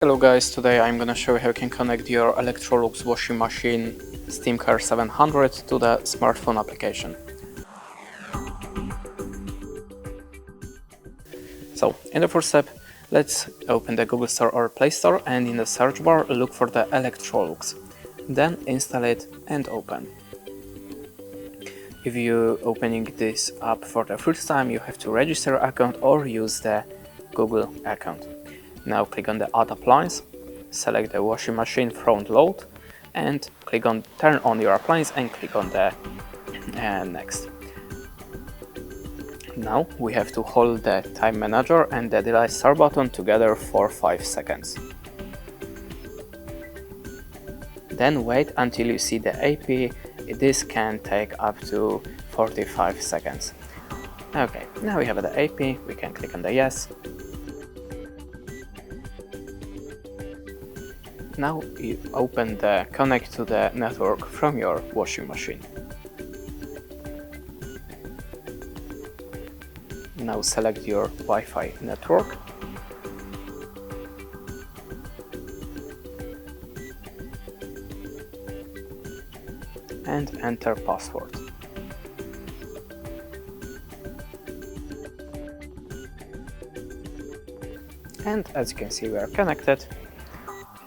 Hello guys, today I'm gonna show you how you can connect your Electrolux washing machine SteamCare 700 to the smartphone application. So, in the first step, let's open the Google Store or Play Store and in the search bar look for the Electrolux. Then install it and open. If you're opening this app for the first time, you have to register an account or use the Google account. Now click on the Add Appliance, select the washing machine front load and click on Turn on your appliance and click on the Next. Now we have to hold the Time Manager and the Delay Start button together for 5 seconds. Then wait until you see the AP. This can take up to 45 seconds. Okay, now we have the AP, we can click on the Yes. Now you open the Connect to the network from your washing machine. Now select your Wi-Fi network. And enter password. And as you can see, we are connected.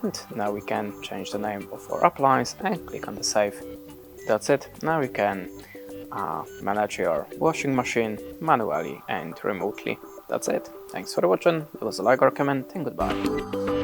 And now we can change the name of our appliance and click on the save. That's it. Now you can manage your washing machine manually and remotely. That's it. Thanks for watching. Leave us a like or comment and goodbye.